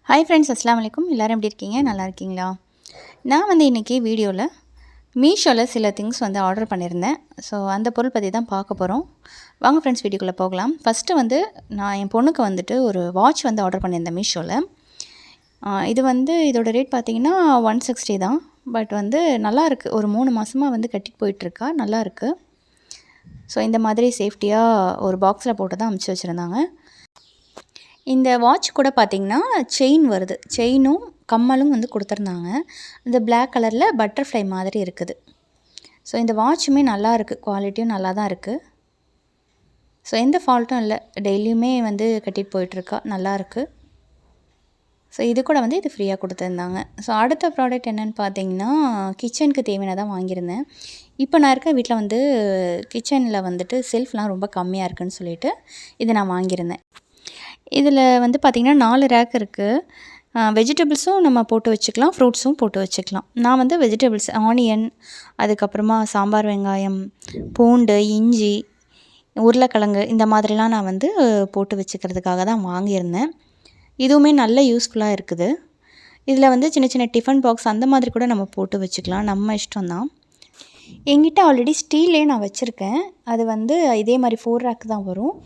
Hi friends, அஸ்ஸலாமு அலைக்கும். எல்லோரும் எப்படி இருக்கீங்க? நல்லா இருக்கீங்களா? நான் வந்து இன்றைக்கி வீடியோவில் மீஷோவில் சில திங்ஸ் வந்து ஆர்டர் பண்ணியிருந்தேன். ஸோ அந்த பொருள் பற்றி தான் பார்க்க போகிறோம். வாங்க ஃப்ரெண்ட்ஸ், வீடியோக்குள்ளே போகலாம். ஃபஸ்ட்டு வந்து நான் என் பொண்ணுக்கு வந்துட்டு ஒரு வாட்ச் வந்து ஆர்டர் பண்ணியிருந்தேன் மீஷோவில். இது வந்து இதோட ரேட் பார்த்திங்கன்னா 160 தான். பட் வந்து நல்லாயிருக்கு. ஒரு 3 மாதமாக வந்து கட்டிட்டு போயிட்டுருக்கா. நல்லாயிருக்கு. ஸோ இந்த மாதிரி சேஃப்டியாக ஒரு பாக்ஸில் போட்டு தான் அமுச்சு வச்சுருந்தாங்க. இந்த வாட்ச் கூட பார்த்திங்கன்னா செயின் வருது. செயினும் கம்மலும் வந்து கொடுத்துருந்தாங்க. இந்த பிளாக் கலரில் பட்டர்ஃப்ளை மாதிரி இருக்குது. ஸோ இந்த வாட்சுமே நல்லா இருக்குது. குவாலிட்டியும் நல்லா தான் இருக்குது. ஸோ எந்த ஃபால்ட்டும் இல்லை. டெய்லியுமே வந்து கட்டிட்டு போயிட்டுருக்கா. நல்லாயிருக்கு. ஸோ இது கூட வந்து இது ஃப்ரீயாக கொடுத்துருந்தாங்க. ஸோ அடுத்த ப்ராடக்ட் என்னென்னு பார்த்தீங்கன்னா, கிச்சனுக்கு தேவையானதான் வாங்கியிருந்தேன். இப்போ நான் இருக்க வீட்டில் வந்து கிச்சனில் வந்துட்டு செல்ஃப்லாம் ரொம்ப கம்மியாக இருக்குதுன்னு சொல்லிட்டு இதை நான் வாங்கியிருந்தேன். இதில் வந்து பார்த்திங்கன்னா 4 ரேக் இருக்குது. வெஜிடபிள்ஸும் நம்ம போட்டு வச்சுக்கலாம், ஃப்ரூட்ஸும் போட்டு வச்சுக்கலாம். நான் வந்து வெஜிடபிள்ஸ் ஆனியன், அதுக்கப்புறமா சாம்பார் வெங்காயம், பூண்டு, இஞ்சி, உருளைக்கிழங்கு இந்த மாதிரிலாம் நான் வந்து போட்டு வச்சுக்கிறதுக்காக தான் வாங்கியிருந்தேன். இதுவுமே நல்ல யூஸ்ஃபுல்லாக இருக்குது. இதில் வந்து சின்ன சின்ன டிஃபன் பாக்ஸ் அந்த மாதிரி கூட நம்ம போட்டு வச்சுக்கலாம். நம்ம இஷ்டம் தான். என்கிட்ட ஆல்ரெடி ஸ்டீல்லே நான் வச்சுருக்கேன். அது வந்து இதே மாதிரி 4 ரேக் தான் வரும்.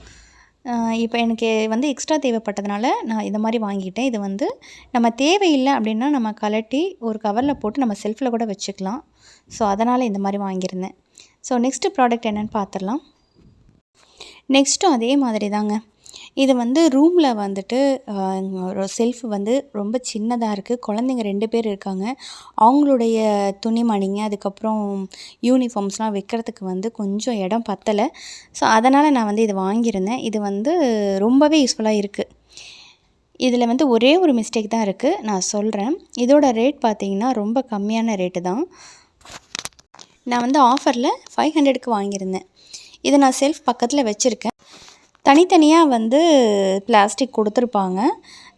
இப்போ எனக்கு வந்து எக்ஸ்ட்ரா தேவைப்பட்டதுனால நான் இந்த மாதிரி வாங்கிட்டேன். இது வந்து நம்ம தேவையில்லை அப்படின்னா நம்ம கழட்டி ஒரு கவரில் போட்டு நம்ம செல்ஃபில் கூட வச்சுக்கலாம். ஸோ அதனால் இந்த மாதிரி வாங்கியிருந்தேன். ஸோ நெக்ஸ்ட்டு ப்ராடக்ட் என்னென்னு பார்த்துடலாம். நெக்ஸ்ட்டும் அதே மாதிரி தாங்க. இது வந்து ரூமில் வந்துட்டு ஒரு செல்ஃப் வந்து ரொம்ப சின்னதாக இருக்குது. குழந்தைங்க 2 பேர் இருக்காங்க. அவங்களுடைய துணிமணிங்க, அதுக்கப்புறம் யூனிஃபார்ம்ஸ்லாம் வைக்கிறதுக்கு வந்து கொஞ்சம் இடம் பத்தலை. ஸோ அதனால் நான் வந்து இது வாங்கியிருந்தேன். இது வந்து ரொம்பவே யூஸ்ஃபுல்லாக இருக்குது. இதில் வந்து ஒரே ஒரு மிஸ்டேக் தான் இருக்குது. நான் சொல்கிறேன். இதோட ரேட் பார்த்திங்கன்னா ரொம்ப கம்மியான ரேட்டு தான். நான் வந்து ஆஃபரில் 500க்கு வாங்கியிருந்தேன். இதை நான் செல்ஃப் பக்கத்தில் வச்சுருக்கேன். தனித்தனியாக வந்து பிளாஸ்டிக் கொடுத்துருப்பாங்க.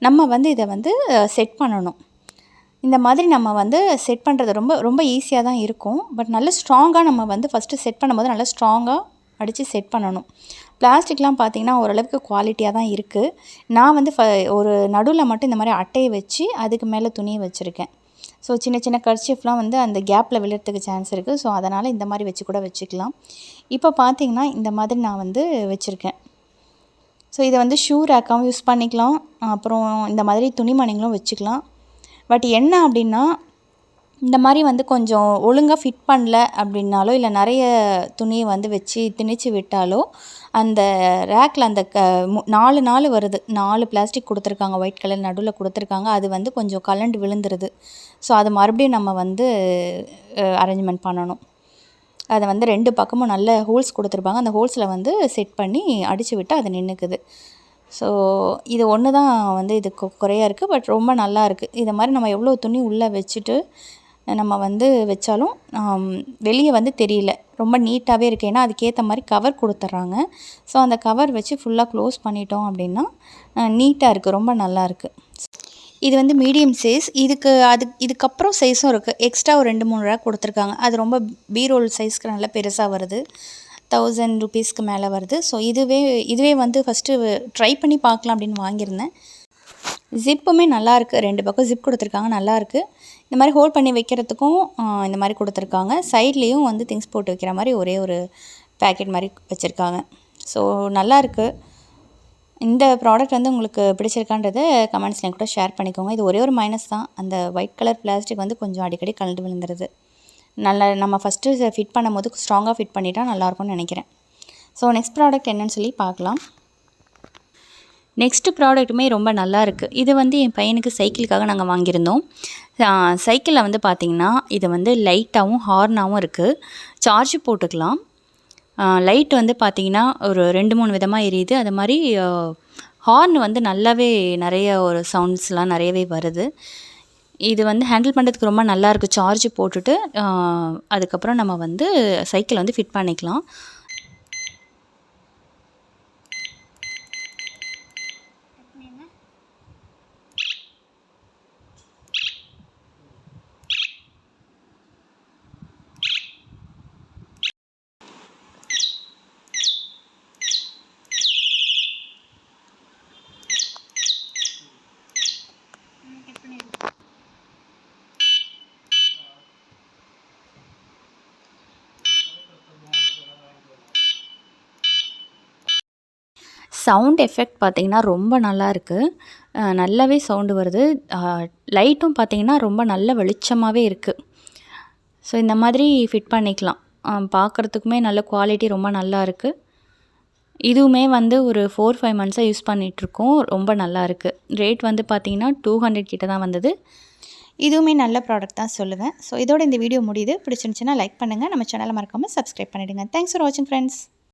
நம்ம வந்து இதை வந்து செட் பண்ணணும். இந்த மாதிரி நம்ம வந்து செட் பண்ணுறது ரொம்ப ரொம்ப ஈஸியாக தான் இருக்கும். பட் நல்ல ஸ்ட்ராங்காக நம்ம வந்து ஃபஸ்ட்டு செட் பண்ணும்போது நல்லா ஸ்ட்ராங்காக அடித்து செட் பண்ணணும். பிளாஸ்டிக்லாம் பார்த்திங்கன்னா ஓரளவுக்கு குவாலிட்டியாக தான் இருக்குது. நான் வந்து ஒரு நடுவில் மட்டும் இந்த மாதிரி அட்டையை வச்சு அதுக்கு மேலே துணியை வச்சுருக்கேன். ஸோ சின்ன சின்ன கர்ச்சீஃப்லாம் வந்து அந்த கேப்பில் விழுறதுக்கு சான்ஸ் இருக்குது. ஸோ அதனால் இந்த மாதிரி வச்சு கூட வச்சுக்கலாம். இப்போ பார்த்திங்கன்னா இந்த மாதிரி நான் வந்து வச்சுருக்கேன். ஸோ இதை வந்து ஷூ ரேக்காகவும் யூஸ் பண்ணிக்கலாம். அப்புறம் இந்த மாதிரி துணிமணிகளும் வச்சுக்கலாம். பட் என்ன அப்படின்னா, இந்த மாதிரி வந்து கொஞ்சம் ஒழுங்காக ஃபிட் பண்ணல அப்படின்னாலோ, இல்லை நிறைய துணியை வந்து வச்சு திணிச்சு விட்டாலோ, அந்த ரேக்கில் அந்த 4 வருது. 4 பிளாஸ்டிக் கொடுத்துருக்காங்க. ஒயிட் கலர் நடுவில் கொடுத்துருக்காங்க. அது வந்து கொஞ்சம் கலண்டு விழுந்துருது. ஸோ அது மறுபடியும் நம்ம வந்து அரேஞ்ச்மெண்ட் பண்ணணும். அதை வந்து 2 பக்கமும் நல்ல ஹோல்ஸ் கொடுத்துருப்பாங்க. அந்த ஹோல்ஸில் வந்து செட் பண்ணி அடித்து விட்டால் அது நின்றுக்குது. ஸோ இது ஒன்று தான் வந்து இது குறையாக இருக்குது. பட் ரொம்ப நல்லா இருக்குது. இதை மாதிரி நம்ம எவ்வளோ துணி உள்ளே வச்சுட்டு நம்ம வந்து வச்சாலும் வெளியே வந்து தெரியல. ரொம்ப நீட்டாகவே இருக்குது. ஏன்னா அதுக்கேற்ற மாதிரி கவர் கொடுத்துட்றாங்க. ஸோ அந்த கவர் வச்சு ஃபுல்லாக க்ளோஸ் பண்ணிட்டோம் அப்படின்னா நீட்டாக இருக்குது. ரொம்ப நல்லாயிருக்கு. இது வந்து மீடியம் சைஸ். இதுக்கப்புறம் சைஸும் இருக்குது. எக்ஸ்ட்ரா ஒரு 2-3 ரேக் கொடுத்துருக்காங்க. அது ரொம்ப பீரோல் சைஸ்க்கு நல்லா பெருசாக வருது. 1000 ரூபீஸ்க்கு மேலே வருது. ஸோ இதுவே வந்து ஃபஸ்ட்டு ட்ரை பண்ணி பார்க்கலாம் அப்படின்னு வாங்கியிருந்தேன். ஜிப்புமே நல்லாயிருக்கு. 2 பக்கம் ஜிப் கொடுத்துருக்காங்க. நல்லாயிருக்கு. இந்த மாதிரி ஹோல்ட் பண்ணி வைக்கிறதுக்கும் இந்த மாதிரி கொடுத்துருக்காங்க. சைட்லேயும் வந்து திங்ஸ் போட்டு வைக்கிற மாதிரி ஒரே ஒரு பேக்கெட் மாதிரி வச்சுருக்காங்க. ஸோ நல்லாயிருக்கு. இந்த ப்ராடக்ட் வந்து உங்களுக்கு பிடிச்சிருக்கான்றதை கமெண்ட்ஸில் கூட ஷேர் பண்ணிக்கோங்க. இது ஒரே ஒரு மைனஸ் தான். அந்த ஒயிட் கலர் பிளாஸ்டிக் வந்து கொஞ்சம் அடிக்கடி கழண்டு விழுந்துருது. நம்ம ஃபஸ்ட்டு ஃபிட் பண்ணும்போது ஸ்ட்ராங்காக ஃபிட் பண்ணிட்டா நல்லாயிருக்கும்னு நினைக்கிறேன். ஸோ நெக்ஸ்ட் ப்ராடக்ட் என்னென்னு சொல்லி பார்க்கலாம். நெக்ஸ்ட்டு ப்ராடக்ட்டுமே ரொம்ப நல்லா இருக்குது. இது வந்து என் பையனுக்கு சைக்கிளுக்காக நாங்கள் வாங்கியிருந்தோம். சைக்கிளில் வந்து பார்த்திங்கன்னா இது வந்து லைட்டாகவும் ஹார்னாகவும் இருக்குது. சார்ஜ் போட்டுக்கலாம். லைட் வந்து பார்த்திங்கன்னா ஒரு 2-3 விதமாக எரியுது. அது மாதிரி ஹார்ன் வந்து நல்லாவே நிறைய ஒரு சவுண்ட்ஸ்லாம் நிறையவே வருது. இது வந்து ஹேண்டில் பண்ணுறதுக்கு ரொம்ப நல்லாயிருக்கு. சார்ஜ் போட்டுட்டு அதுக்கப்புறம் நம்ம வந்து சைக்கிள் வந்து ஃபிட் பண்ணிக்கலாம். சவுண்ட் எஃபெக்ட் பார்த்திங்கன்னா ரொம்ப நல்லா இருக்குது. நல்லாவே சவுண்டு வருது. லைட்டும் பார்த்திங்கன்னா ரொம்ப நல்ல வெளிச்சமாகவே இருக்குது. ஸோ இந்த மாதிரி ஃபிட் பண்ணிக்கலாம். பார்க்குறதுக்குமே நல்ல குவாலிட்டி ரொம்ப நல்லா இருக்குது. இதுவுமே வந்து ஒரு 4-5 மந்த்ஸாக யூஸ் பண்ணிகிட்ருக்கோம். ரொம்ப நல்லா இருக்குது. ரேட் வந்து பார்த்திங்கன்னா 200 கிட்ட தான் வந்தது. இதுவுமே நல்ல ப்ராடக்ட் தான் சொல்லுவேன். ஸோ இதோட இந்த வீடியோ முடியுது. பிடிச்சிருந்துச்சுன்னா லைக் பண்ணுங்கள். நம்ம சேனலை மறக்காமல் சப்ஸ்கிரைப் பண்ணிவிடுங்க. தேங்க்ஸ் ஃபார் வாட்சிங் ஃப்ரெண்ட்ஸ்.